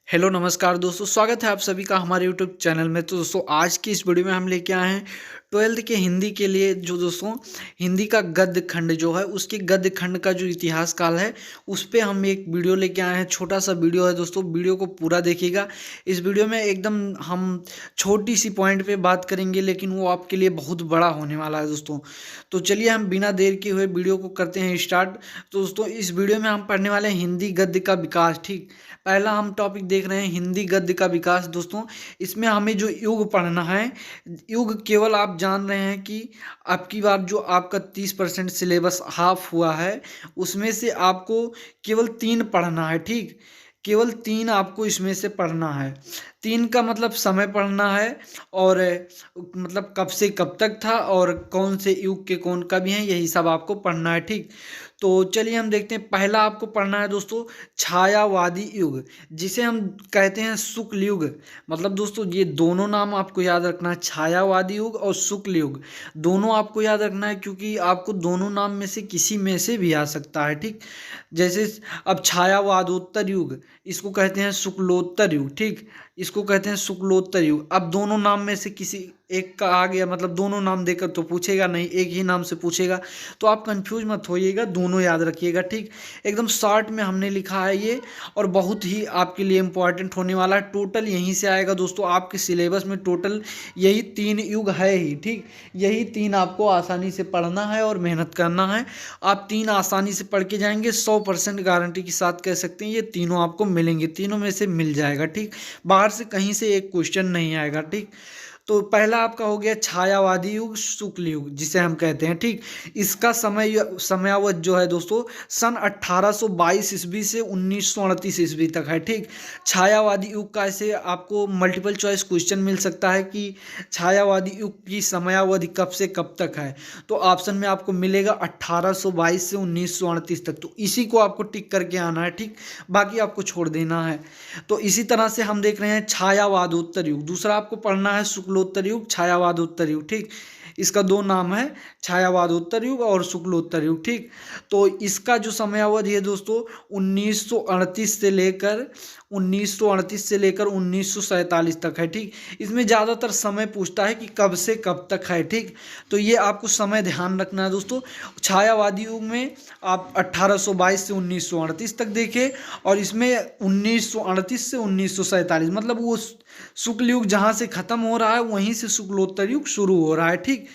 Hello नमस्कार दोस्तों, स्वागत है आप सभी का हमारे यूट्यूब चैनल में। तो दोस्तों आज की इस वीडियो में हम लेके आए हैं 12th के हिंदी के लिए जो दोस्तों हिंदी का गद्य खंड जो है उसके गद्य खंड का जो इतिहास काल है उस पे हम एक वीडियो लेके आए हैं। छोटा सा वीडियो है दोस्तों, वीडियो को पूरा देखिएगा। इस वीडियो में एकदम हम छोटी सी पॉइंट पे बात करेंगे लेकिन वो आपके लिए बहुत बड़ा होने वाला है दोस्तों। तो चलिए हम बिना देर के हुए वीडियो को करते हैं स्टार्ट। तो दोस्तों इस वीडियो में हम पढ़ने वाले हैं हिंदी गद्य का विकास। ठीक, पहला हम टॉपिक देख रहे हैं हिंदी गद्य का विकास। दोस्तों इसमें हमें जो युग पढ़ना है, युग केवल आप जान रहे हैं कि आपकी बार जो आपका 30% सिलेबस हाफ हुआ है उसमें से आपको केवल 3 पढ़ना है। ठीक, केवल 3 आपको इसमें से पढ़ना है। 3 का मतलब समय पढ़ना है और मतलब कब से कब तक था और कौन से युग के कौन कवि हैं, यही सब आपको पढ़ना है। ठीक, तो चलिए हम देखते हैं। पहला आपको पढ़ना है दोस्तों छायावादी युग, जिसे हम कहते हैं शुक्ल युग। मतलब दोस्तों ये दोनों नाम आपको याद रखना है, छायावादी युग और शुक्ल युग। दोनों आपको याद रखना है क्योंकि आपको दोनों नाम में से किसी में से भी आ सकता है। ठीक, जैसे अब छायावादोत्तर युग, इसको कहते हैं शुक्लोत्तर युग। ठीक, इसको कहते हैं शुक्लोत्तर युग। अब दोनों नाम में से किसी एक का आ गया, मतलब दोनों नाम देकर तो पूछेगा नहीं, एक ही नाम से पूछेगा, तो आप कंफ्यूज मत होइएगा, दोनों याद रखिएगा। ठीक, एकदम शॉर्ट में हमने लिखा है ये और बहुत ही आपके लिए इम्पोर्टेंट होने वाला है। टोटल यहीं से आएगा दोस्तों, आपके सिलेबस में टोटल यही 3 युग है ही। ठीक, यही 3 आपको आसानी से पढ़ना है और मेहनत करना है। आप 3 आसानी से पढ़ के जाएंगे, 100% गारंटी के साथ कह सकते हैं ये तीनों आपको मिलेंगे, तीनों में से मिल जाएगा। ठीक, बाहर से कहीं से एक क्वेश्चन नहीं आएगा। ठीक, तो पहला आपका हो गया छायावादी युग, शुक्ल युग जिसे हम कहते हैं। ठीक, इसका समयावधि जो है दोस्तों सन 1822 ईस्वी से 1938 ईस्वी तक है। ठीक, छायावादी युग का ऐसे आपको मल्टीपल चॉइस क्वेश्चन मिल सकता है कि छायावादी युग की समयावधि कब से कब तक है, तो ऑप्शन में आपको मिलेगा 1822 से 1938 तक। तो इसी को आपको टिक करके आना है। ठीक, बाकी आपको छोड़ देना है। तो इसी तरह से हम देख रहे हैं छायावादोत्तर युग, दूसरा आपको पढ़ना है शुक्लोत्तर युग, छायावादोत्तर युग। ठीक, इसका 2 नाम है, छायावादोत्तर युग और शुक्लोत्तर युग। ठीक, तो इसका जो समयावधि है दोस्तों 1938 से लेकर 1947 तक है। ठीक, इसमें ज़्यादातर समय पूछता है कि कब से कब तक है। ठीक, तो ये आपको समय ध्यान रखना है दोस्तों। छायावादी युग में आप 1822 से 1938 तक देखें और इसमें 1938 से 1947, मतलब वो शुक्ल युग जहाँ से खत्म हो रहा है वहीं से शुक्लोत्तर युग शुरू हो रहा है। ठीक,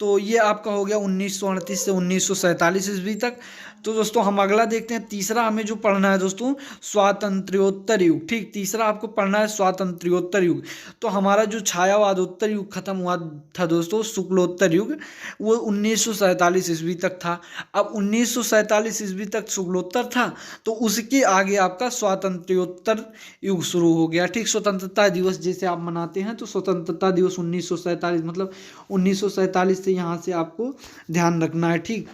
तो ये आपका हो गया 1938 से 1947 ईस्वी तक। तो दोस्तों हम अगला देखते हैं। तीसरा हमें जो पढ़ना है दोस्तों स्वातंत्र्योत्तर युग। ठीक, तीसरा आपको पढ़ना है स्वातंत्र्योत्तर युग। तो हमारा जो छायावादोत्तर युग खत्म हुआ था दोस्तों, शुक्लोत्तर युग, वो 1947 ईस्वी तक था। अब 1947 ईस्वी तक शुक्लोत्तर था, तो उसके आगे आपका स्वातंत्र्योत्तर युग शुरू हो गया। ठीक, स्वतंत्रता दिवस जैसे आप मनाते हैं तो स्वतंत्रता दिवस 1947, मतलब 1947 से यहाँ से आपको ध्यान रखना है। ठीक,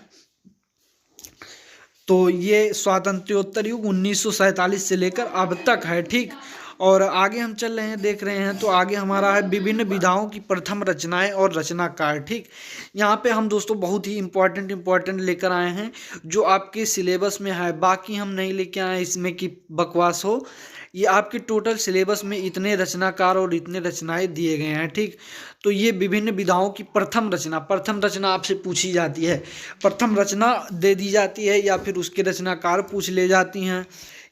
तो ये स्वातंत्र्योत्तर युग 1947 से लेकर अब तक है। ठीक, और आगे हम चल रहे हैं, देख रहे हैं, तो आगे हमारा है विभिन्न विधाओं की प्रथम रचनाएं और रचनाकार। ठीक, यहाँ पे हम दोस्तों बहुत ही इम्पोर्टेंट लेकर आए हैं जो आपके सिलेबस में है। बाकी हम नहीं लेके आए इसमें कि बकवास हो, ये आपके टोटल सिलेबस में इतने रचनाकार और इतने रचनाएं दिए गए हैं। ठीक, तो ये विभिन्न विधाओं की प्रथम रचना आपसे पूछी जाती है, प्रथम रचना दे दी जाती है या फिर उसके रचनाकार पूछ ले जाती हैं,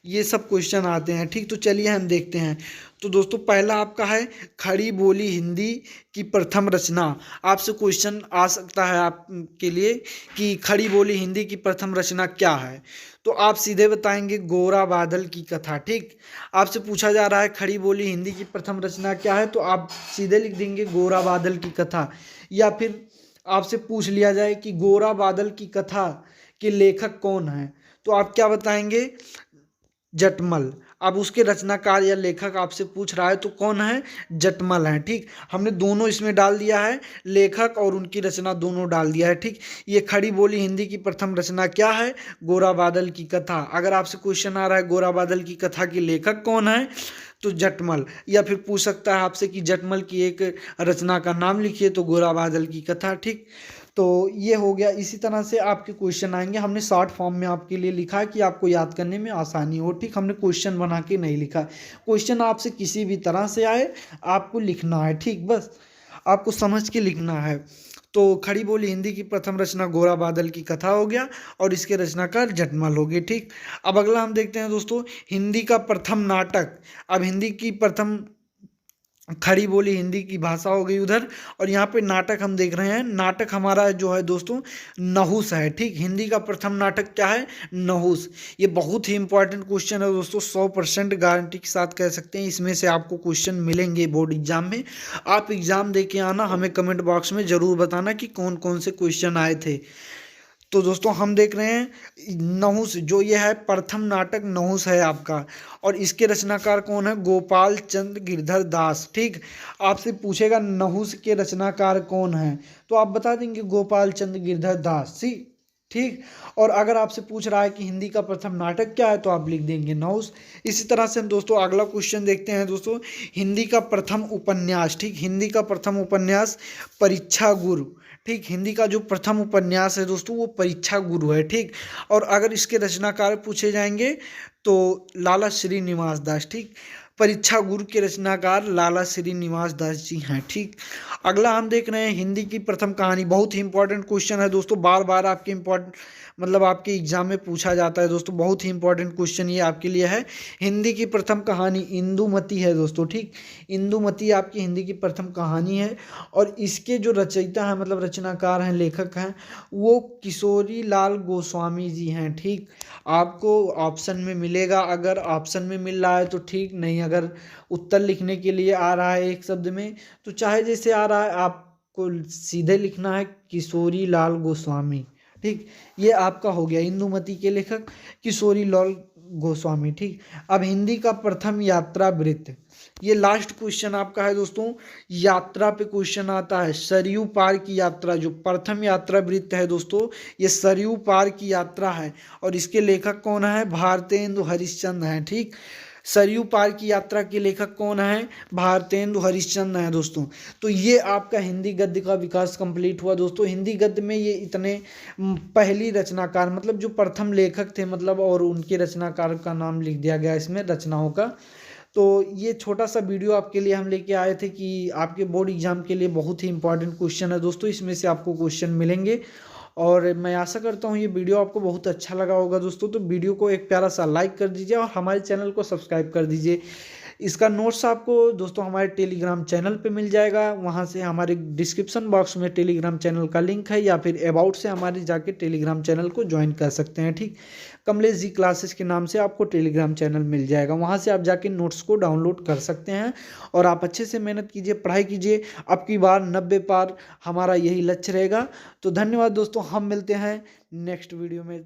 ये सब क्वेश्चन आते हैं। ठीक, तो चलिए हम देखते हैं। तो दोस्तों पहला आपका है खड़ी बोली हिंदी की प्रथम रचना। आपसे क्वेश्चन आ सकता है आपके लिए कि खड़ी बोली हिंदी की प्रथम रचना क्या है, तो आप सीधे बताएंगे गोरा बादल की कथा। ठीक, आपसे पूछा जा रहा है खड़ी बोली हिंदी की प्रथम रचना क्या है, तो आप सीधे लिख देंगे गोरा बादल की कथा। या फिर आपसे पूछ लिया जाए कि गोरा बादल की कथा के लेखक कौन है, तो आप क्या बताएंगे, जटमल। अब उसके रचनाकार या लेखक आपसे पूछ रहा है तो कौन है, जटमल है। ठीक, हमने दोनों इसमें डाल दिया है, लेखक और उनकी रचना दोनों डाल दिया है। ठीक, ये खड़ी बोली हिंदी की प्रथम रचना क्या है, गोरा बादल की कथा। अगर आपसे क्वेश्चन आ रहा है गोरा बादल की कथा के लेखक कौन है, तो जटमल। या फिर पूछ सकता है आपसे कि जटमल की एक रचना का नाम लिखिए, तो गोरा बादल की कथा। ठीक, तो ये हो गया। इसी तरह से आपके क्वेश्चन आएंगे। हमने शॉर्ट फॉर्म में आपके लिए लिखा है कि आपको याद करने में आसानी हो, ठीक। हमने क्वेश्चन बना के नहीं लिखा। क्वेश्चन आपसे किसी भी तरह से आए आपको लिखना है, ठीक। बस आपको समझ के लिखना है। तो खड़ी बोली हिंदी की प्रथम रचना गोरा बादल की कथा हो गया और इसके रचनाकार जटमल हो गए, ठीक। अब अगला हम देखते हैं दोस्तों, हिंदी का प्रथम नाटक। अब हिंदी की प्रथम खड़ी बोली हिंदी की भाषा हो गई उधर, और यहाँ पे नाटक हम देख रहे हैं। नाटक हमारा जो है दोस्तों नहुस है, ठीक। हिंदी का प्रथम नाटक क्या है? नहुस। ये बहुत ही इंपॉर्टेंट क्वेश्चन है दोस्तों, 100% गारंटी के साथ कह सकते हैं इसमें से आपको क्वेश्चन मिलेंगे बोर्ड एग्जाम में। आप एग्जाम दे के आना, हमें कमेंट बॉक्स में ज़रूर बताना कि कौन कौन से क्वेश्चन आए थे। तो दोस्तों हम देख रहे हैं नहुस, जो ये है प्रथम नाटक नहुस है आपका, और इसके रचनाकार कौन है? गोपाल चंद्र गिरधर दास, ठीक। आपसे पूछेगा नहुस के रचनाकार कौन है, तो आप बता देंगे गोपाल चंद्र गिरधर दास, ठीक। और अगर आपसे पूछ रहा है कि हिंदी का प्रथम नाटक क्या है, तो आप लिख देंगे नहुस। इसी तरह से हम दोस्तों अगला क्वेश्चन देखते हैं दोस्तों, हिंदी का प्रथम उपन्यास, ठीक। हिंदी का प्रथम उपन्यास परीक्षा गुरु, ठीक। हिंदी का जो प्रथम उपन्यास है दोस्तों वो परीक्षा गुरु है, ठीक। और अगर इसके रचनाकार पूछे जाएंगे तो लाला श्रीनिवास दास, ठीक। परीक्षा गुरु के रचनाकार लाला श्रीनिवास दास जी हैं, ठीक। अगला हम देख रहे हैं हिंदी की प्रथम कहानी। बहुत ही इंपॉर्टेंट क्वेश्चन है दोस्तों, बार बार आपके आपके एग्जाम में पूछा जाता है दोस्तों। बहुत ही इंपॉर्टेंट क्वेश्चन ये आपके लिए है। हिंदी की प्रथम कहानी इंदुमती है दोस्तों, ठीक। इंदुमती आपकी हिंदी की प्रथम कहानी है, और इसके जो रचयिता हैं रचनाकार हैं, लेखक हैं, वो किशोरी लाल गोस्वामी जी हैं, ठीक। आपको ऑप्शन में मिलेगा, अगर ऑप्शन में मिल रहा है तो ठीक, नहीं अगर उत्तर लिखने के लिए आ रहा है एक शब्द में तो चाहे जैसे आ रहा है आपको सीधे लिखना है किशोरी लाल गोस्वामी, ठीक। ये आपका हो गया इंदुमती के लेखक किशोरी लाल गोस्वामी, ठीक। अब हिंदी का प्रथम यात्रा वृत्त, ये लास्ट क्वेश्चन आपका है दोस्तों। यात्रा पे क्वेश्चन आता है, सरयू पार की यात्रा, जो प्रथम यात्रा वृत्त है दोस्तों ये सरयू पार की यात्रा है, और इसके लेखक कौन है? भारतेंदु हरिश्चंद्र हैं, ठीक। सरयू पार की यात्रा के लेखक कौन है? भारतेंदु हरिश्चंद्र हैं दोस्तों। तो ये आपका हिंदी गद्य का विकास कंप्लीट हुआ दोस्तों। हिंदी गद्य में ये इतने पहली रचनाकार जो प्रथम लेखक थे और उनके रचनाकार का नाम लिख दिया गया इसमें रचनाओं का। तो ये छोटा सा वीडियो आपके लिए हम लेके आए थे कि आपके बोर्ड एग्जाम के लिए बहुत ही इंपॉर्टेंट क्वेश्चन है दोस्तों, इसमें से आपको क्वेश्चन मिलेंगे। और मैं आशा करता हूँ ये वीडियो आपको बहुत अच्छा लगा होगा दोस्तों। तो वीडियो को एक प्यारा सा लाइक कर दीजिए और हमारे चैनल को सब्सक्राइब कर दीजिए। इसका नोट्स आपको दोस्तों हमारे टेलीग्राम चैनल पे मिल जाएगा, वहाँ से हमारे डिस्क्रिप्शन बॉक्स में टेलीग्राम चैनल का लिंक है, या फिर अबाउट से हमारे जाके टेलीग्राम चैनल को ज्वाइन कर सकते हैं, ठीक। कमलेश जी क्लासेस के नाम से आपको टेलीग्राम चैनल मिल जाएगा, वहाँ से आप जाके नोट्स को डाउनलोड कर सकते हैं। और आप अच्छे से मेहनत कीजिए, पढ़ाई कीजिए, अब की बार 90 पार हमारा यही लक्ष्य रहेगा। तो धन्यवाद दोस्तों, हम मिलते हैं नेक्स्ट वीडियो में।